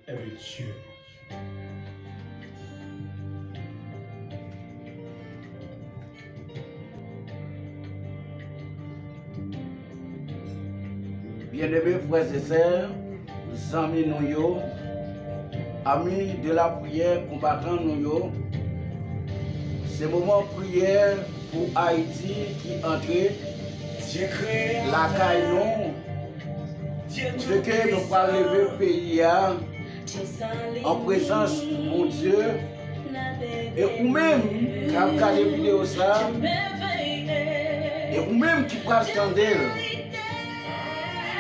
avec Dieu. Bien-aimés frères et sœurs, amis nous, amis de la prière, combattants nous, c'est moment de prière pour Haïti qui entre la caille non. Ce que nous allons lever le pays en présence de mon Dieu. Et ou même qui a regardé la vidéo ça, et ou même qui passe attendre,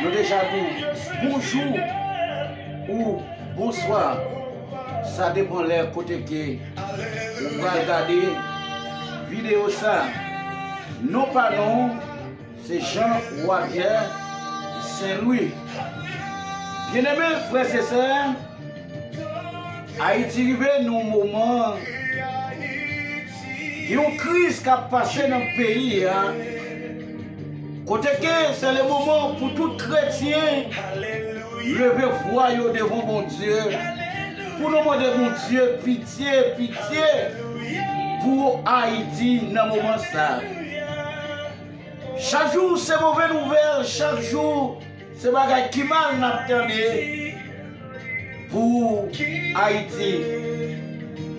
nous déjà dit bonjour ou bonsoir. Ça dépend de l'air côté que vous regardez la vidéo ça. Non pas non, c'est Jean Wagner Saint-Louis. Bien-aimés frères et sœurs, Haïti arrive dans un moment, il y a une crise qui a passé dans le pays. Côté que c'est le moment pour tout chrétien lever voix devant mon Dieu. Pour nous demander mon Dieu, pitié, pitié pour Haïti dans ce moment ça. Chaque jour c'est mauvaise nouvelle, chaque jour c'est bagay qui mal n'attendait pour Haïti.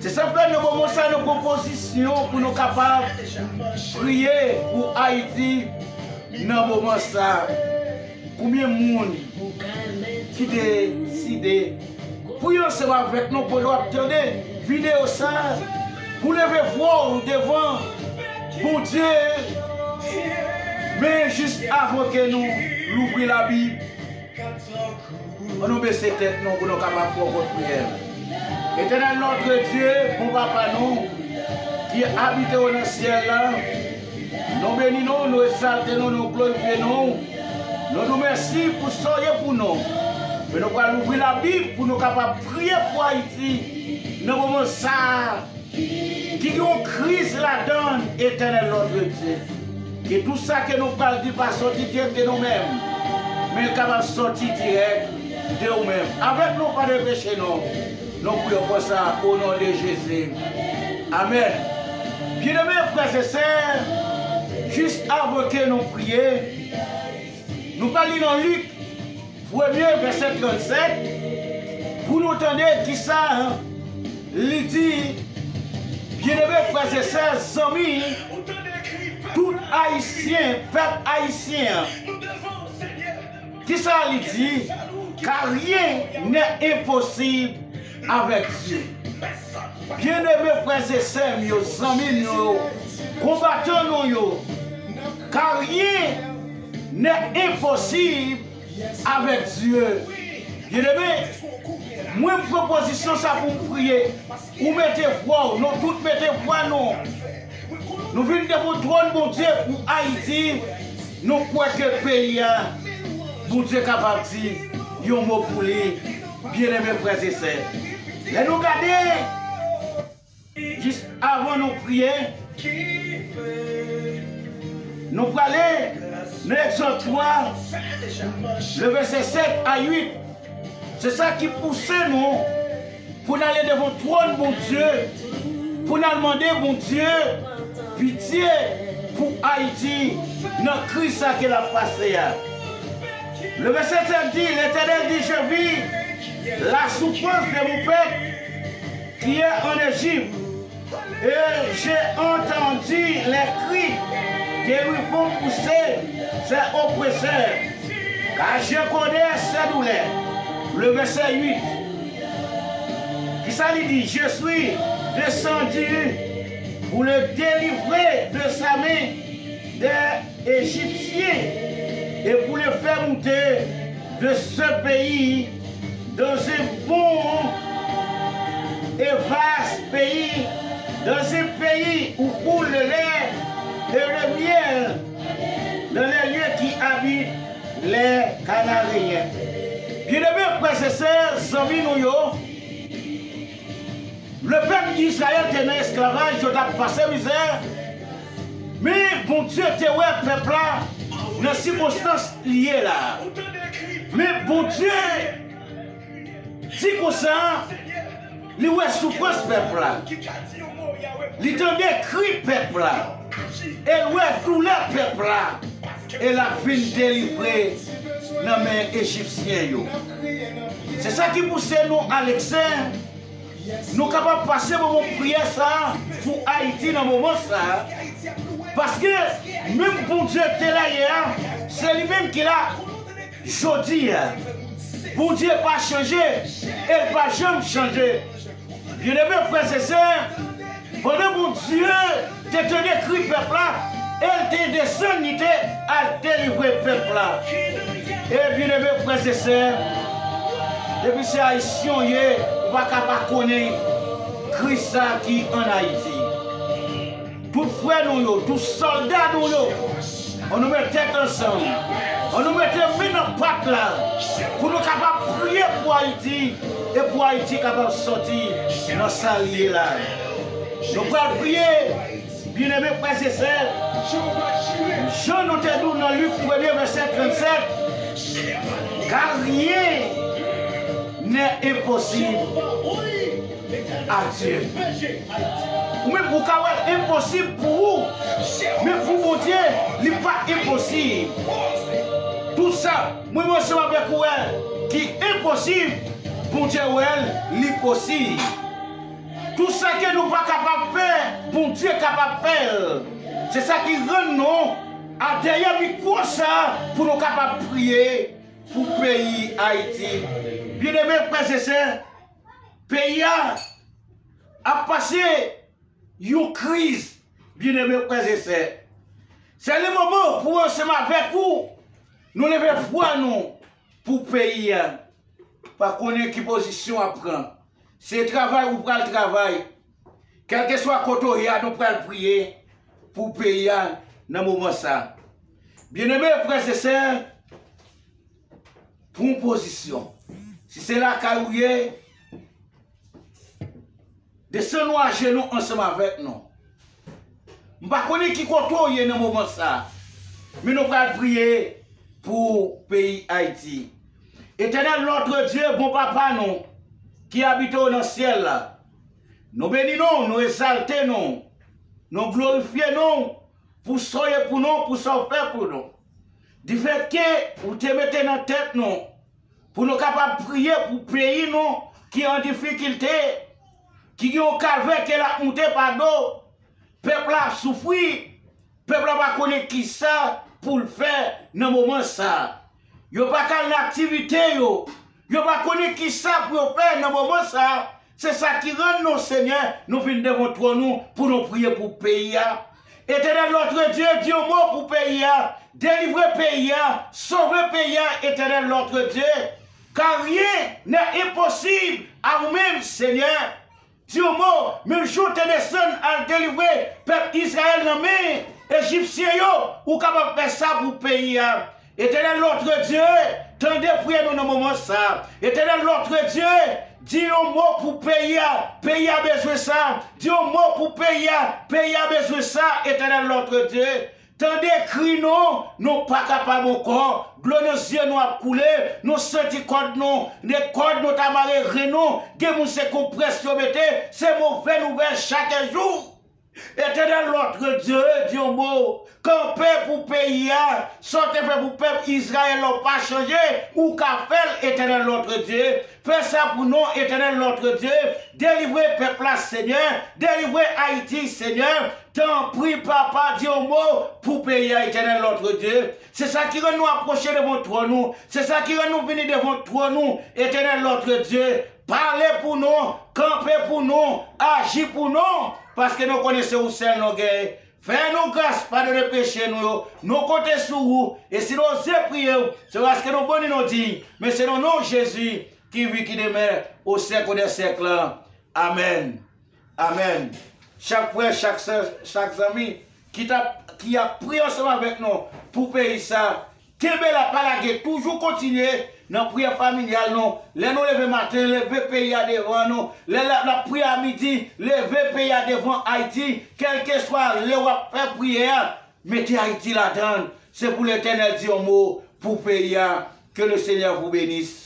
C'est ça fait nous moment ça nos propositions pour nous capables de prier pour Haïti dans ce moment ça. Combien de monde qui décide pour y ensemble avec nous pour nous attendre vidéo ça pour lever voix devant bon Dieu. Mais juste avant que nous l'ouvrions la Bible, on nous baisse tête nous pour nous capables de faire votre prière. Éternel notre Dieu, mon papa nous, qui habite dans le ciel là, nous bénissons, nous exaltons, nous glorifions, nous nous remercions pour soyez pour nous. Mais nous allons ouvrir la Bible pour nous capables de prier pour Haïti. Dans le moment ça, qui a une crise là-dedans, éternel notre Dieu. Que tout ça que nous parlons ne pas sortir direct de nous-mêmes, mais capable de sortir direct de nous-mêmes. Avec nous, pas de péché, non. Nous prions pour ça au nom de Jésus. Amen. Bien-aimés frères et sœurs, juste avant que nous prions, nous parlons dans Luc, 1er verset 37, pour nous entendre qui ça, il dit, bien-aimés frères et sœurs, amis, tout haïtien, peuple haïtien, qui ça il dit, car rien n'est impossible avec Dieu. Bien-aimés frères et sœurs, mes amis, combattants, car rien n'est impossible avec Dieu. Bien-aimés, moi, proposition ça pour prier, ou mettez foi, nous tous mettez foi, non. Nous venons de votre trône, mon Dieu, pour Haïti. Nous croyons que le pays, mon Dieu, est capable de dire, il y a un mot pour lui. Bien-aimés frères et sœurs. Et nous regardons, juste avant de prier, nous allons aller dans l'Exode 3, le verset 7 à 8. C'est ça qui pousse nous pour aller devant le trône, mon Dieu, pour nous demander, mon Dieu, pitié pour Haïti dans la crise qu'elle a passée. Le verset 7 dit, l'Éternel dit, je vis la souffrance de mon peuple qui est en Égypte. Et j'ai entendu les cris qui lui font pousser ses oppresseurs. Car je connais ses douleurs. Le verset 8. Qui ça lui dit, je suis descendu pour le délivrer de sa main des Égyptiens et pour le faire monter de ce pays dans un bon et vaste pays, dans un pays où coule le lait et le miel, dans les lieux qui habitent les Canariens. Bien-aimés frères et sœurs, amis nous, le peuple d'Israël était dans l'esclavage, il a passé misère. Mais bon Dieu, tu es le peuple là, dans les circonstances liées là. Mais bon Dieu, Si comme ça, il ouais souffrance peuple là. Il entendait cri peuple là. Et ouais douleur peuple là. Et la fin délivrée dans les mains égyptiennes. C'est ça qui pousse nous, Alexandre. Nous sommes capables de passer moment prière ça pour Haïti dans le moment ça. Parce que même pour Dieu était là hier, c'est lui-même qui l'a jodi. Pour Dieu n'a pas changé, elle n'a pas jamais changé. Bien aimé frères et sœurs, pendant que Dieu t'a donné cri peuple là, elle t'a descendu à délivrer peuple là. Et bien aimé frères et sœurs, depuis ces haïtiens, on ne va pas connaître Christ qui en Haïti. Tous frères nous, tous soldats nous, on nous met tête ensemble. On nous met main dans patte là pour nous capables de prier pour Haïti et pour Haïti capable de sortir dans sa liée là. Nous pouvons prier, bien aimé frères et sœurs. Jean nous te dit dans Luc 1er verset 37, car rien n'est impossible à Dieu. Ou même pour qu'il est impossible pour vous, mais pour mon Dieu, il n'est pas impossible. Tout ça, moi je suis avec vous, qui est impossible, pour Dieu, il est possible. Tout ça que nous ne sommes pas capables de faire, pour Dieu est capable de faire. C'est ça qui rend nous à derrière micro ça, pour nous capables de prier pour le pays Haïti. Bien aimé frères et sœurs, le pays a passé une crise, bien aimé frères et sœurs. C'est le moment pour ensemble avec vous, nous lever foi nous pour le pays. Pas connaître quelle position à prendre. C'est travail ou pas le travail. Quel que soit le côté, nous pouvons prier pour le pays dans ce moment ça. Bien aimé frères et sœurs, pour une position. Si c'est la carouille, descendons à genoux ensemble avec nous. Je ne sais pas qui côté dans ce moment ça. Mais nous pouvons prier pour le pays Haïti. Éternel notre Dieu, bon papa, nous, qui habitons dans le ciel là. Nous bénissons, nous exaltons, nous glorifions pour soyez pour nous, pour sauver pour nous. Du fait que vous te mettez dans la tête nous, pour nous capables de prier pour le pays nous, qui est en difficulté, qui est au calvaire, qui est la montée par l'eau. Peuple a souffert, peuple n'a pas connu qui ça pour le faire dans le moment ça. Yo pas qu'à l'activité yo pas connu qui ça pour faire dans le moment ça. C'est ça qui rend nos seigneurs, nous venons devant toi nous pour nous prier pour le pays. Éternel notre Dieu, Dieu mot pour le pays. Délivrer le pays, sauver le pays, éternel notre Dieu. Car rien n'est impossible à vous-même, Seigneur. Dieu mot, même jour te descend à délivrer le peuple Israël dans les Égyptiens, ou capable de faire ça pour le pays. Éternel notre Dieu, tendez prier nous dans le moment ça. Éternel notre Dieu, dis un mot pour payer, payer a besoin de ça. Dis un mot pour payer, payer a besoin de ça. Éternel notre Dieu, tendez cri nous pas capables encore. Glou nos yeux nous a coulé, nous senti code nous, les codes nous tamaré nous, que se compression mettez, c'est mauvais nouvelle chaque jour. Éternel notre Dieu, Dieu mot, campez pour pays, sortez pour peuple Israël, n'a pas changé, ou qu'a fait éternel notre Dieu, fais ça pour nous, éternel notre Dieu, délivrez peuple là, Seigneur, délivrez Haïti, Seigneur, t'en prie, papa, Dieu mot, pour pays, éternel notre Dieu. C'est ça qui va nous approcher devant toi, nous, c'est ça qui va nous venir devant toi, nous, éternel notre Dieu. Parlez pour nous, campez pour nous, agissez pour nous, parce que nous connaissons où c'est nos guerres. Fais-nous grâce, pardonnez les péchés, nous comptons sur vous, et si nous osons prier, c'est parce que nous bonnes nous dit, mais c'est le nom de Jésus qui vit, qui demeure au siècle des siècles. Amen. Amen. Chaque frère, chaque soeur, chaque ami qui a prié ensemble avec nous pour payer ça, qui est la parole, toujours continuer. Dans la prière familiale, nous, les nous lever matin, lever pays à devant nous, la prière à midi, lever pays à devant Haïti, quel que soit le faire prière, mettez Haïti là-dedans. C'est pour l'Éternel Dieu mot, pour pays, que le Seigneur vous bénisse.